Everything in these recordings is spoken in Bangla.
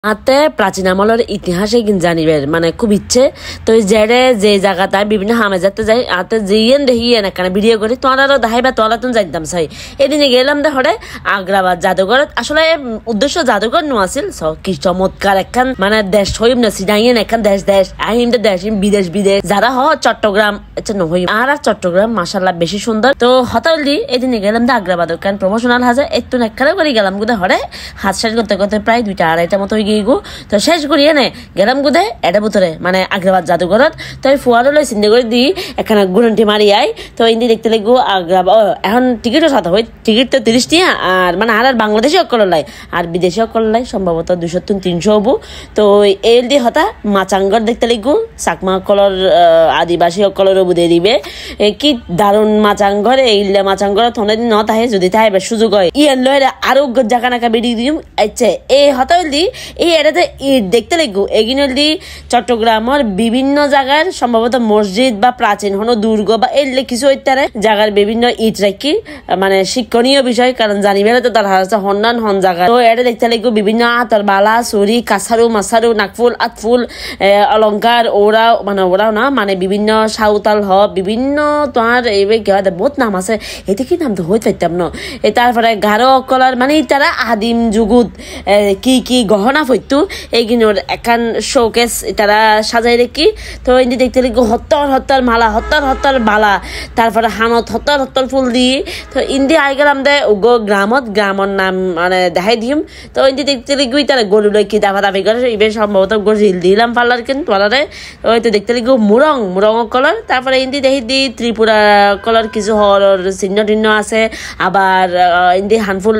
আতে প্রাচীন আমলের ইতিহাসে জানিবের মানে খুব ইচ্ছে তো যে জায়গাটা বিভিন্ন হামে যেতে যাই আতে যেইন দেখিয়েন এখানে ভিডিও করি তোমরাও দেখাইবা তোলা তুমি যাইতাম চাই এদিনে গেলাম দেখে আগ্রাবাদ জাদুঘর আসলে উদ্দেশ্য জাদুঘর নো আছিল কি চমৎকার একখান মানে দেশ হইম না সিনাইয়েন একখান দেশ আহিম দেশ বিদেশ যারা হ চট্টগ্রাম আচ্ছা নহই আর চট্টগ্রাম মাশাআল্লাহ বেশি সুন্দর তো হতালি এদিনে গেলাম আগ্রাবাদ কারণ প্রমোশনাল হাজা একটু একখানে করে গেলাম গুদে হরে হাত শেষ করতে করতে প্রায় 2টা 2:30টা মতো তো শেষ করি এনে গেলাম গুদে এটা ভিতরে মানে আগ্রাবাদ জাদুঘরত তো ফুয়ারো লই চিন্তা করে দি এখানে গুণটি মারি আই তো ইন্দি দেখতে লাগবো আগ্রাবাদ এখন টিকিটও সাথে হয় টিকিট তো 30 টিয়া আর মানে আর বাংলাদেশি অকল লাই আর বিদেশি অকল লাই সম্ভবত 200-300 হবো তো এল দি হতা মাচাঙ্গর দেখতে লাগবো চাকমা অকলর আদিবাসী অকলর বুদে দিবে কি দারুণ মাচাঙ্গর এইলে মাচাঙ্গর থনে দিন ন তাহে যদি তাহে সুযোগ হয় ইয়ের লয় আরো জায়গা নাকা বেরিয়ে দিম আচ্ছা এই হতা দি এই এটাতে ইট দেখতে লাগবো এগিনলি চট্টগ্রামের বিভিন্ন জায়গার সম্ভবত মসজিদ বা প্রাচীন হনো দুর্গ বা এলে কিছু ইত্যাদি জায়গার বিভিন্ন ইট রাখি মানে শিক্ষণীয় বিষয় কারণ জানিবে তো তার হাতে হন্নান হন জায়গা তো এটা দেখতে লাগবো বিভিন্ন আতর বালা চুরি কাছারু মাছারু নাকফুল আতফুল অলংকার ওরাও না মানে বিভিন্ন সাঁওতাল বিভিন্ন তোমার এইভাবে কি হয় বহুত নাম আছে এতে কি নাম তো হইতে পারতাম না তারপরে গারো অকলার মানে তারা আদিম যুগুত কি গহনা ফইতু এইগিনোর একান শোকেস তারা সাজাই রেখি তো ইন্দি দেখতে লাগবো হত্তর মালা হত্তর বালা তারপরে হানত হত্তর ফুল দিয়ে তো ইন্দি আই গেলাম দে উগো গ্রামর নাম মানে দেখাই দিম তো ইন্দি দেখতে লাগবো তারা গরু লই কি দাফাদাফি করে ইবে সম্ভবত রিল দিলাম পার্লার কিন্তু পার্লারে ওই তো দেখতে লাগবো মুরং কলার তারপরে ইন্দি দেখি দি ত্রিপুরা কলার কিছু হরর চিহ্ন আছে আবার ইন্দি হানফুল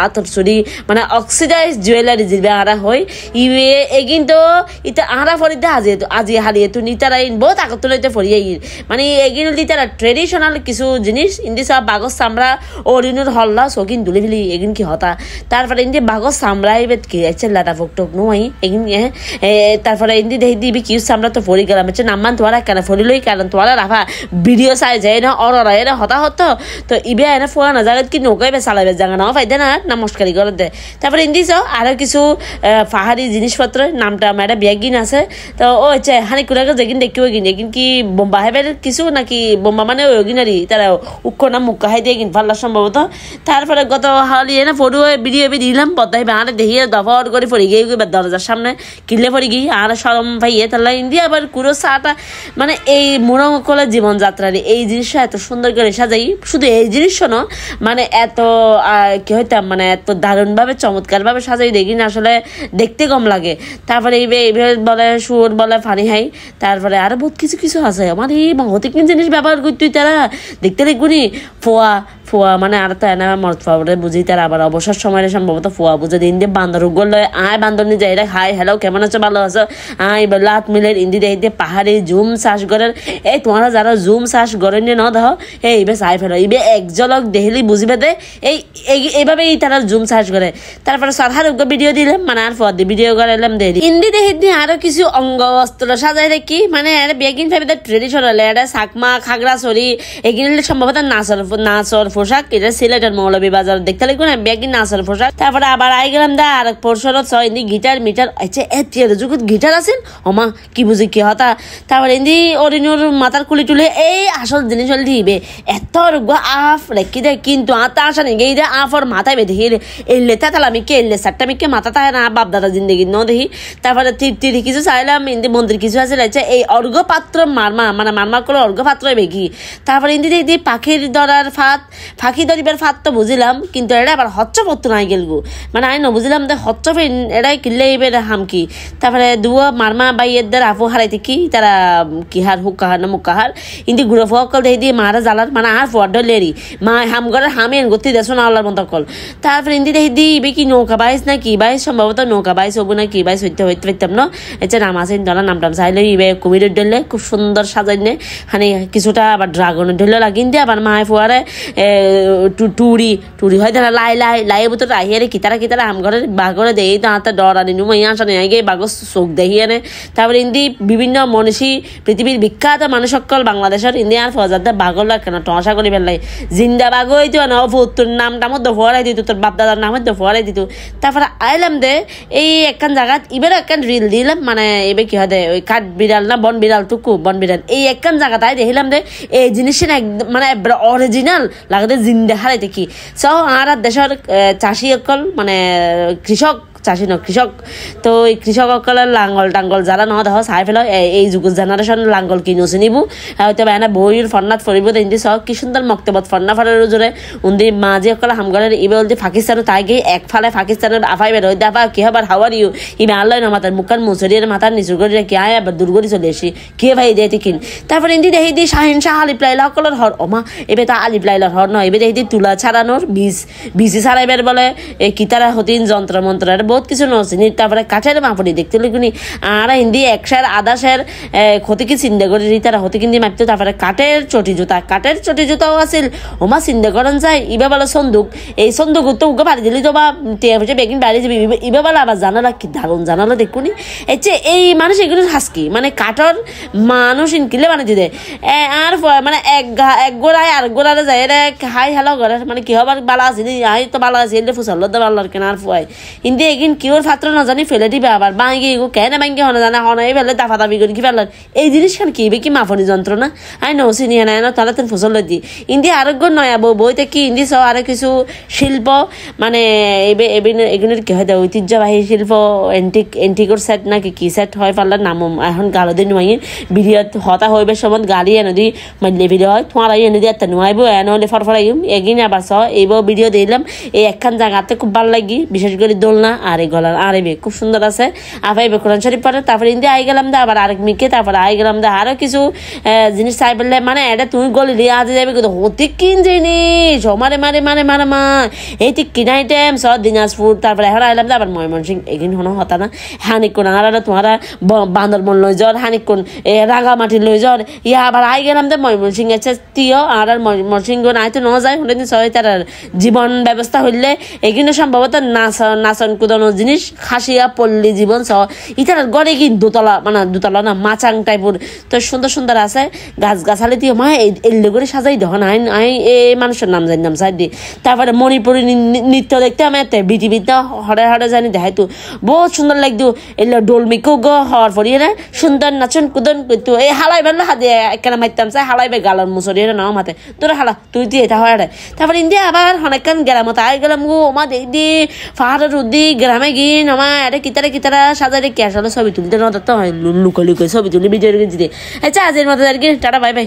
আতর চুরি মানে অক্সিডাইজ জুয়েলারি জিবে আরা হয় ইবে এগিন তো ইতা আরা ফরিদে আজি হারিয়ে তো নিতারা ইন বহুত আগত লইতে ফরিয়ে মানে এগিন দিতারা ট্রেডিশনাল কিছু জিনিস ইন্দি সব বাগস চামড়া অরিনুর হল্লা সকিন দুলি ফেলি এগিন কি হতা তারপরে ইন্দি বাগস চামড়া ইবে কি আছে লাটা ফকটক নই এগিন তারপরে ইন্দি দেখি দিবি কি চামড়া তো ফরি গেলাম হচ্ছে নাম্মান তোরা কেন ফরি লই কারণ তোরা রাফা ভিডিও চাই যায় না অররা এরা হতা তো ইবে এনে ফোয়া না জায়গা কি নৌকাইবে চালাবে জায়গা না ফাইদে না নমস্কারই করে দে তারপরে ইন্দি চাও আরো কিছু পাহাড়ি জিনিসপত্র নামটা আমার ব্যাগিন আছে তো ও হচ্ছে হানি কুড়াকে যেগিন দেখিও এগিন কি বোম্বা হেবের কিছু নাকি বোম্বা মানে ওগিনারি তারা উক্ষ নাম মুক্কা হাই দিয়ে পাল্লা সম্ভবত তারপরে গত হালি এনে ফটো ভিডিও দিলাম পদ্মাই বাহারে দেখিয়ে দফর করে ফরি গিয়ে দরজার সামনে কিনলে ফরি গিয়ে আর সরম ভাইয়ে তাহলে ইন্ডিয়া আবার কুড়ো চাটা মানে এই মোড়কলের জীবনযাত্রার এই জিনিসটা এত সুন্দর করে সাজাই শুধু এই জিনিস ন মানে এত কি হইতাম মানে এত দারুণভাবে চমৎকারভাবে সাজাই দেখি না আসলে দেখতে কম লাগে তারপরে এইভাবে বলে সুর বলে ফানি হাই তারপরে আরো বহুত কিছু আছে আমার এই ভৌতিক জিনিস ব্যবহার করতে তারা দেখতে দেখবনি ফোয়া মানে আর তো এনা মরত পাওয়ারে বুঝি তারা আবার অবসর সময় সম্ভবত ফোয়া বুঝে দিন দিয়ে বান্দর উগল আয় বান্দর নিয়ে যাই হাই হ্যালো কেমন আছো ভালো আছো আয় লাত মিলের ইন্দি দেখতে পাহাড়ে জুম চাষ করেন এই তোমরা যারা জুম চাষ করেন ন দেহ এইবে চাই ফেলো ইবে এক ঝলক দেখলি বুঝবে দে এইভাবেই তারা জুম চাষ করে তারপরে সরহার ভিডিও দিলাম মানে আর ফোয়া দিয়ে ভিডিও করাইলাম দেরি ইন্দি দেখি আরো কিছু অঙ্গ বস্ত্র সাজাই রেখি মানে বেগিন ফেবে ট্রেডিশনাল এটা চাকমা খাগড়াছড়ি এগিনে সম্ভবত নাচর পোশাক এটা সিলেটের মৌলভী বাজার দেখতে লাগবে না বেগিন নাচর পোশাক তারপরে আবার আই গেলাম দা আর পোর্শনত ইন্দি গিটার মিটার আচ্ছা এর যুগত গিটার আছেন ওমা কি বুঝি কি হতা তারপরে ইন্দি অরিনুর মাথার কুলি টুলে এই আসল জিনিস হল দিবে এত আফ রেখি দেয় কিন্তু আতা আসা নেই এই আফর মাথায় বেঁধে এলে তালামি কে এলে সাতটা মিকে মাথা তাই না বাপ দাদা জিন্দগি ন দেখি তারপরে তীর্থি কিছু চাইলাম ইন্দি মন্দির কিছু আছে এই অর্ঘ্যপাত্র মারমা করে অর্ঘ্যপাত্র বেগি তারপরে ইন্দি দেখি ফাঁকি ধরিবার ফাঁদ তো বুঝিলাম কিন্তু এটা আবার হচ্চপত্র নাই গেলগু মানে আমি বুঝলাম যে হচ্চপে এটাই কিনলে এবার হামকি তারপরে দুয়া মারমা বাই এদের আফু হারাইতে কি তারা কিহার হুকাহার না মুকাহার ইন্দি ঘুরে ফকল দেখি দিয়ে মারা জ্বালার মানে আর ফড লেরি মা হামগড়ের হামেন গতি দেশো না আল্লাহর মতো কল তারপরে ইন্দি দেখি দি ইবে কি নৌকা বাইস না কি বাইস সম্ভবত নৌকা বাইস হবো না কি বাইস হইতে পারতাম না এটা নাম আছে ইন্দলা নামটাম চাইলে ইবে কুমিরের ডলে খুব সুন্দর সাজাইনে মানে কিছুটা আবার ড্রাগনের ঢেলে লাগিন দিয়ে আবার মায় ফুয়ারে টুরি হয় তারা লাই বুতো আহিয়ারে কিতারা আমঘরের বাঘরে দেই তাতে ডর আনি নুমাই আসা নেই আগে বাঘ চোখ দেখি আনে তারপরে ইন্দি বিভিন্ন মনীষী পৃথিবীর বিখ্যাত মানুষ সকল বাংলাদেশের ইন্ডিয়ার ফজাতে বাঘর কেন টসা করি ফেললাই জিন্দা বাঘ হইতো না তোর নামটা মধ্যে ফোয়ারাই দিত তোর বাপ দাদার নাম মধ্যে ফোয়ারাই দিত তারপরে আইলাম দে এই একখান জায়গাত এবার একখান রিল দিলাম মানে এবার কি হয় ওই কাঠ বিড়াল না বন বিড়াল টুকু বন বিড়াল এই একখান জায়গাটাই দেখিলাম যে এই জিনিসটা একদম মানে অরিজিনাল লাগতে জিন্দা হারাইতে কি সব আর দেশের চাষি অকল মানে কৃষক চাষি ন কৃষক তো এই কৃষকসকলের লাঙ্গল টাঙ্গল যারা নহয় দেখ চাই পেলাই এই যুগ জেনারেশন লাঙ্গল কিনোছে নিবু হয়তো এনে বইর ফন্নাত ফরিব ইন্দি সব কি সুন্দর মক্তবত ফন্না ফারের জোরে উন্দি মাঝে সকলে হামগরের ইবে বলতে পাকিস্তানের তাই গিয়ে একফালে পাকিস্তানের আফাই বের হইতে আফা কি হবার হাওয়ার ইউ ইবে আল্লাহ না মাতার মুখান মুসরির মাথার নিচুর করে কি আয় আবার দুর্গরি চলে এসি কে ভাই দিয়ে কিন তারপরে ইন্দি দেখি দি শাহিন শাহ আলিপ লাইলা সকলের হর ওমা এবে তা আলিপ লাইলার হর নয় এবে দেখি দি তুলা ছাড়ানোর বিজি ছাড়াইবার বলে এই কিতারা হতিন যন্ত্র মন্ত্রের বহুত কিছু নচিনি তারপরে কাঠের মাপড়ি দেখতে লিখুনি আর হিন্দি একশের আদাশের ক্ষতি কি চিন্তা করে তারা হতে কিনতে মাপতো তারপরে কাঠের চটি জুতাও আছিল ওমা চিন্তা করেন যায় ইবা বলে সন্দুক এই সন্দুক তো উকে বাড়ি দিলি তো বা টিয়া ফুটে বেগিন বাড়ি যাবি ইবা বলে আবার জানালা কি দারুণ জানালা দেখুনি এই মানুষ এগুলো হাসকি মানে কাঠর মানুষ ইনকিলে বানিয়ে দেয় আর মানে এক গোড়ায় আর গোড়ারে যায় এটা হাই হ্যালো করে মানে কি হবার বালা আছে হাই তো বালা আছে এলে ফুসাল বাল্লার কেনার ফুয়াই হিন্দি এগিন কিওর ফাত্র না জানি ফেলে দিবে আবার বাঙ্গি এগো কেন বাঙ্গি হনে জানা হনে ফেলে দাফা দাবি করে কি ফেলার এই জিনিস খান কি কি মাফনি যন্ত্রণা আই নো চিনি না না তাহলে তুমি ফসল দি ইন্দি আরোগ্য নয়া বইতে কি ইন্দি সব আরো কিছু শিল্প মানে এগুলোর কি হয় ঐতিহ্যবাহী শিল্প এন্টিকোর সেট নাকি কি সেট হয় পারলার নাম এখন গালো দিন নোয়াই ভিডিওত হতা হইবে সময় গাড়ি এনে দি মাইলে ভিডিও হয় তোমার এনে দিয়ে একটা নোয়াইব এনে হলে ফরফরাইম এগিন আবার সহ এইব ভিডিও দিলাম এই একখান জায়গাতে খুব ভালো লাগি বিশেষ করে দোলনা আর এই গলার আর এই খুব সুন্দর আছে আফাইবে কোরআন শরীফ পড়ে তারপরে ইন্দি আই গেলাম দা আবার আরেক মিকে তারপরে আই গেলাম দা আরো কিছু জিনিস চাই বললে মানে এটা তুমি গলি আজ যাবে কিন্তু হতে কিন জিনিস মারে মারে মারে মারে মা এই ঠিক কিনা আইটেম সব দিনাজপুর তারপরে এখন আইলাম দা আবার ময়মনসিং এগিন হনো হতা না হানিকোন আর তোমারা বান্দরবন লই যাওয়ার হানিকোন রাঙামাটি লই যাওয়ার ইয়া আবার আই গেলাম দা ময়মনসিং আছে তিও আর ময়মনসিং আইতে ন যায় হলে সবাই তার জীবন ব্যবস্থা হইলে এগিনে সম্ভবত নাচন কুদানো জিনিস খাসিয়া পল্লী জীবন সহ ইতার গড়ে কি দোতলা না মাচাং টাইপের তো সুন্দর সুন্দর আছে গাছ গাছালি দিয়ে মা এলে করে সাজাই দেখ না এই মানুষের নাম জানতাম সাইড দিয়ে তারপরে মণিপুরি নৃত্য দেখতে আমি এতে বিটিভিতে হরে হরে জানি দেখাই তো বহুত সুন্দর লাগতো এলে ডোলমিকেও গ হওয়ার পরিয়ে না সুন্দর নাচন কুদন করতো এই হালাই বেলা হাতে একখানা মারতাম চাই হালাইবে গালার মুসরি নাও মাতে তোরা হালা তুই দিয়ে এটা হয় তারপরে ইন্ডিয়া আবার অনেকক্ষণ গ্রামত আই গেলাম গো মা দেখি পাহাড়ের উদ্দি গ্রামে গিয়ে আমার এটা কিতারা সাজাই কে আসলে ছবি তুলতে না তো হয় লুকো ছবি তুলি ভিডিও দিতে আচ্ছা আজের মতো আর কি টাটা বাই বাই।